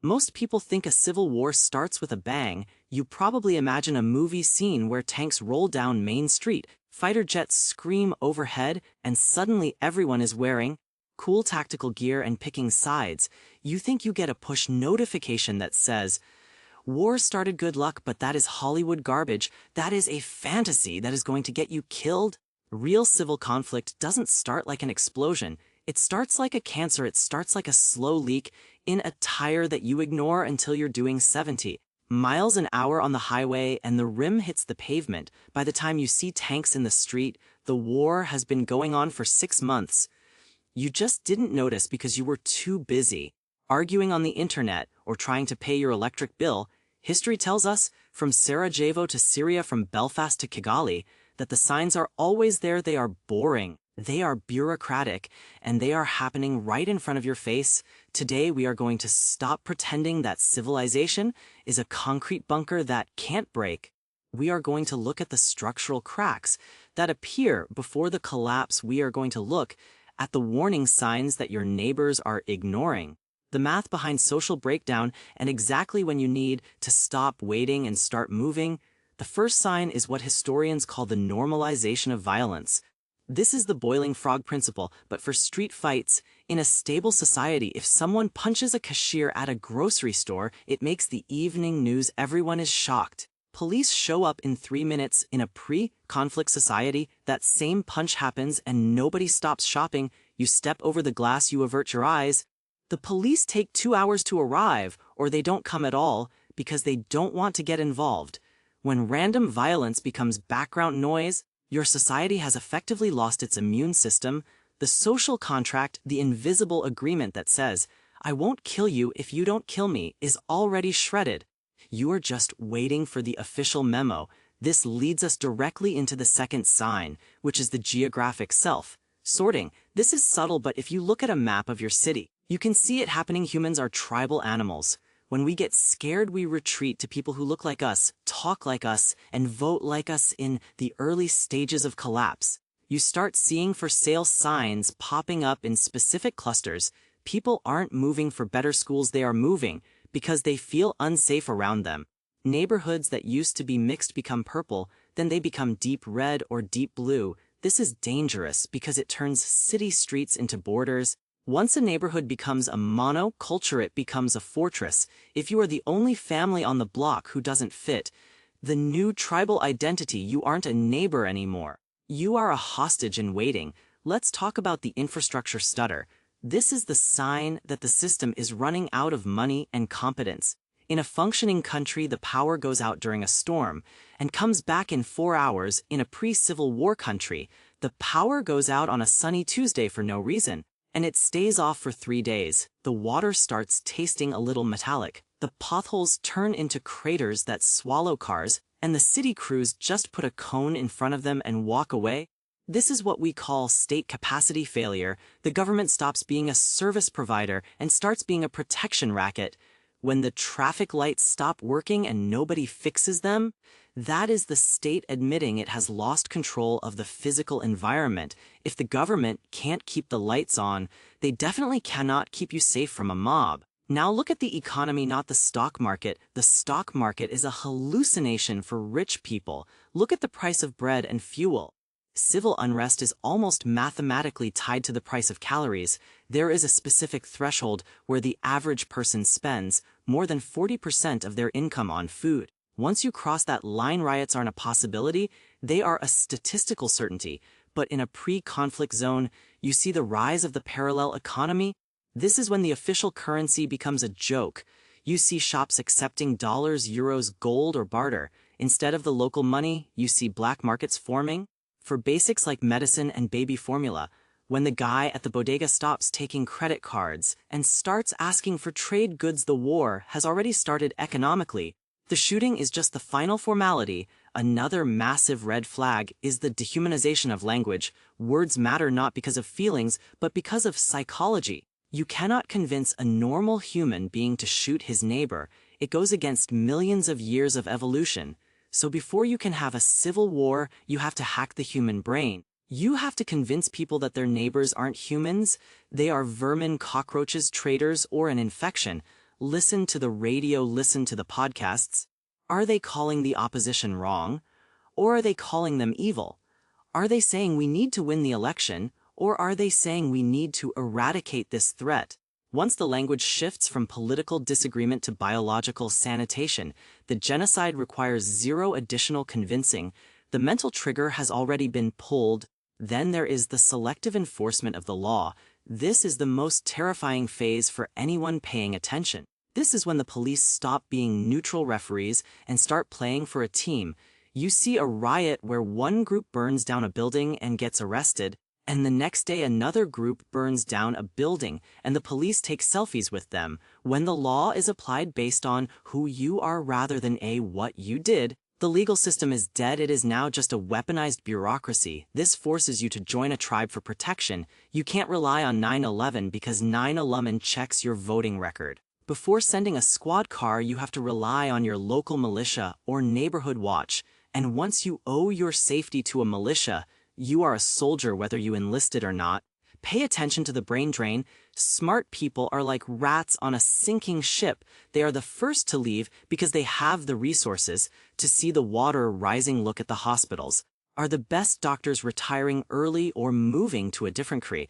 Most people think a civil war starts with a bang. You probably imagine a movie scene where tanks roll down Main Street, fighter jets scream overhead, and suddenly everyone is wearing cool tactical gear and picking sides. You think you get a push notification that says, "War started, good luck, but that is Hollywood garbage. That is a fantasy that is going to get you killed." Real civil conflict doesn't start like an explosion. It starts like a cancer. It starts like a slow leak in a tire that you ignore until you're doing 70 miles an hour on the highway and the rim hits the pavement. By the time you see tanks in the street, the war has been going on for 6 months. You just didn't notice because you were too busy arguing on the internet or trying to pay your electric bill. History tells us, from Sarajevo to Syria, from Belfast to Kigali, that the signs are always there. They are boring, they are bureaucratic, and they are happening right in front of your face. Today we are going to stop pretending that civilization is a concrete bunker that can't break. We are going to look at the structural cracks that appear before the collapse. We are going to look at the warning signs that your neighbors are ignoring, the math behind social breakdown, and exactly when you need to stop waiting and start moving. The first sign is what historians call the normalization of violence. This is the boiling frog principle, but for street fights. In a stable society, if someone punches a cashier at a grocery store, it makes the evening news. Everyone is shocked. Police show up in 3 minutes. In a pre-conflict society, that same punch happens and nobody stops shopping. You step over the glass, you avert your eyes. The police take 2 hours to arrive, or they don't come at all, because they don't want to get involved. When random violence becomes background noise, your society has effectively lost its immune system. The social contract, the invisible agreement that says, "I won't kill you if you don't kill me," is already shredded. You are just waiting for the official memo. This leads us directly into the second sign, which is the geographic self-sorting. This is subtle, but if you look at a map of your city, you can see it happening. Humans are tribal animals. When we get scared, we retreat to people who look like us, talk like us, and vote like us. In the early stages of collapse, you start seeing for sale signs popping up in specific clusters. People aren't moving for better schools, they are moving because they feel unsafe around them. Neighborhoods that used to be mixed become purple, then they become deep red or deep blue. This is dangerous because it turns city streets into borders. Once a neighborhood becomes a monoculture, it becomes a fortress. If you are the only family on the block who doesn't fit the new tribal identity, you aren't a neighbor anymore. You are a hostage in waiting. Let's talk about the infrastructure stutter. This is the sign that the system is running out of money and competence. In a functioning country, the power goes out during a storm and comes back in 4 hours. In a pre-Civil War country, the power goes out on a sunny Tuesday for no reason, and it stays off for 3 days. The water starts tasting a little metallic. The potholes turn into craters that swallow cars, and the city crews just put a cone in front of them and walk away. This is what we call state capacity failure. The government stops being a service provider and starts being a protection racket. When the traffic lights stop working and nobody fixes them, that is the state admitting it has lost control of the physical environment. If the government can't keep the lights on, they definitely cannot keep you safe from a mob. Now look at the economy, not the stock market. The stock market is a hallucination for rich people. Look at the price of bread and fuel. Civil unrest is almost mathematically tied to the price of calories. There is a specific threshold where the average person spends more than 40% of their income on food. Once you cross that line, riots aren't a possibility, they are a statistical certainty. But in a pre-conflict zone, you see the rise of the parallel economy. This is when the official currency becomes a joke. You see shops accepting dollars, euros, gold, or barter. Instead of the local money, you see black markets forming for basics like medicine and baby formula. When the guy at the bodega stops taking credit cards and starts asking for trade goods, the war has already started economically. The shooting is just the final formality. Another massive red flag is the dehumanization of language. Words matter not because of feelings, but because of psychology. You cannot convince a normal human being to shoot his neighbor. It goes against millions of years of evolution. So before you can have a civil war, you have to hack the human brain. You have to convince people that their neighbors aren't humans. They are vermin, cockroaches, traitors, or an infection. Listen to the radio, listen to the podcasts. Are they calling the opposition wrong? Or are they calling them evil? Are they saying we need to win the election? Or are they saying we need to eradicate this threat? Once the language shifts from political disagreement to biological sanitation, the genocide requires zero additional convincing. The mental trigger has already been pulled. Then there is the selective enforcement of the law. This is the most terrifying phase for anyone paying attention. This is when the police stop being neutral referees and start playing for a team. You see a riot where one group burns down a building and gets arrested, and the next day another group burns down a building and the police take selfies with them. When the law is applied based on who you are rather than what you did, the legal system is dead. It is now just a weaponized bureaucracy. This forces you to join a tribe for protection. You can't rely on 9/11 because 9/11 checks your voting record. Before sending a squad car, you have to rely on your local militia or neighborhood watch. And once you owe your safety to a militia, you are a soldier whether you enlisted or not. Pay attention to the brain drain. Smart people are like rats on a sinking ship. They are the first to leave because they have the resources to see the water rising. Look at the hospitals. Are the best doctors retiring early or moving to a different career?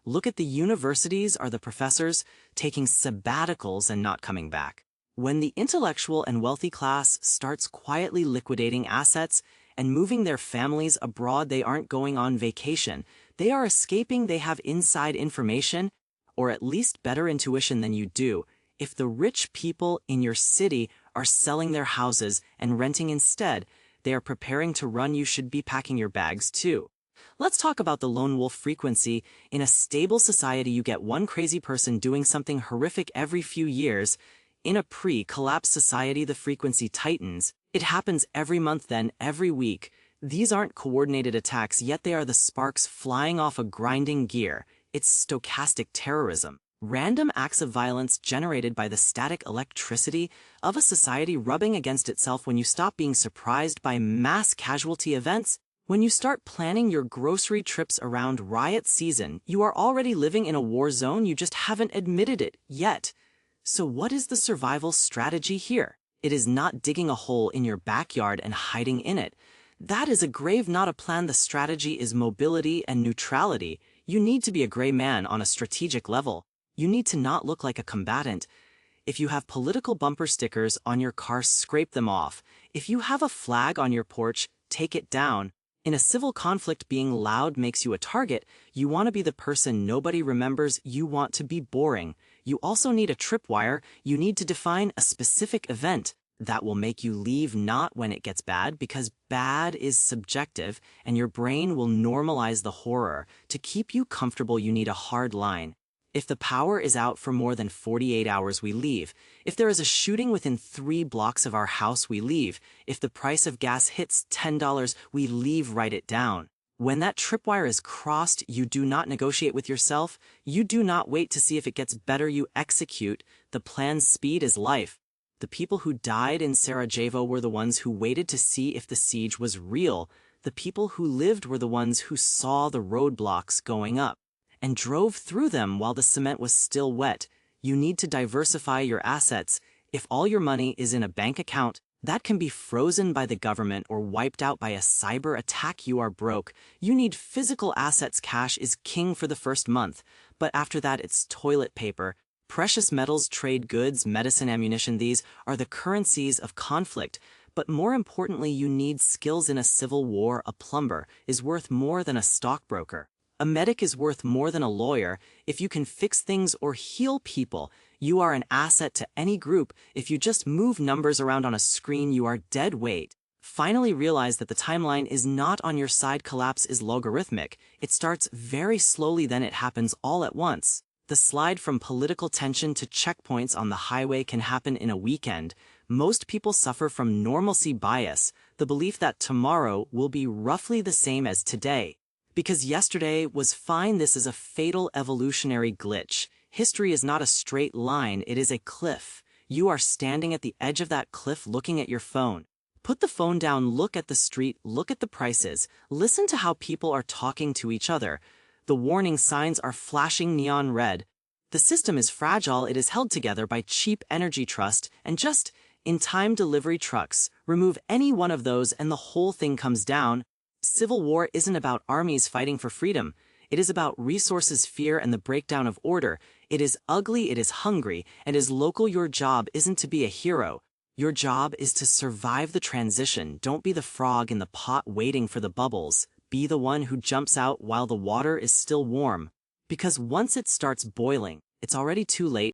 Look at the universities. Are the professors taking sabbaticals and not coming back? When the intellectual and wealthy class starts quietly liquidating assets and moving their families abroad, they aren't going on vacation. They are escaping. They have inside information, or at least better intuition than you do. If the rich people in your city are selling their houses and renting instead, they are preparing to run. You should be packing your bags too. Let's talk about the lone wolf frequency. In a stable society, you get one crazy person doing something horrific every few years. In a pre-collapse society, the frequency tightens. It happens every month, then every week. These aren't coordinated attacks, yet they are the sparks flying off a grinding gear. It's stochastic terrorism. Random acts of violence generated by the static electricity of a society rubbing against itself. When you stop being surprised by mass casualty events, when you start planning your grocery trips around riot season, you are already living in a war zone. You just haven't admitted it yet. So what is the survival strategy here? It is not digging a hole in your backyard and hiding in it. That is a grave, not a plan. The strategy is mobility and neutrality. You need to be a gray man on a strategic level. You need to not look like a combatant. If you have political bumper stickers on your car, scrape them off. If you have a flag on your porch, take it down. In a civil conflict, being loud makes you a target. You want to be the person nobody remembers. You want to be boring. You also need a tripwire. You need to define a specific event that will make you leave, not when it gets bad, because bad is subjective, and your brain will normalize the horror. To keep you comfortable, you need a hard line. If the power is out for more than 48 hours, we leave. If there is a shooting within 3 blocks of our house, we leave. If the price of gas hits $10, we leave. Write it down. When that tripwire is crossed, you do not negotiate with yourself. You do not wait to see if it gets better. You execute. The plan's speed is life. The people who died in Sarajevo were the ones who waited to see if the siege was real. The people who lived were the ones who saw the roadblocks going up and drove through them while the cement was still wet. You need to diversify your assets. If all your money is in a bank account, that can be frozen by the government or wiped out by a cyber attack. You are broke. You need physical assets. Cash is king for the first month, but after that it's toilet paper, precious metals, trade goods, medicine, ammunition. These are the currencies of conflict. But more importantly, you need skills in a civil war. A plumber is worth more than a stockbroker. A medic is worth more than a lawyer. If you can fix things or heal people, you are an asset to any group. If you just move numbers around on a screen, you are dead weight. Finally realize that the timeline is not on your side. Collapse is logarithmic. It starts very slowly, then it happens all at once. The slide from political tension to checkpoints on the highway can happen in a weekend. Most people suffer from normalcy bias, the belief that tomorrow will be roughly the same as today. Because yesterday was fine. This is a fatal evolutionary glitch. History is not a straight line, it is a cliff. You are standing at the edge of that cliff looking at your phone. Put the phone down, look at the street, look at the prices, listen to how people are talking to each other. The warning signs are flashing neon red. The system is fragile, it is held together by cheap energy trust and just in-time delivery trucks. Remove any one of those and the whole thing comes down. Civil war isn't about armies fighting for freedom. It is about resources, fear, and the breakdown of order. It is ugly, it is hungry, and as local your job isn't to be a hero. Your job is to survive the transition. Don't be the frog in the pot waiting for the bubbles. Be the one who jumps out while the water is still warm. Because once it starts boiling, it's already too late.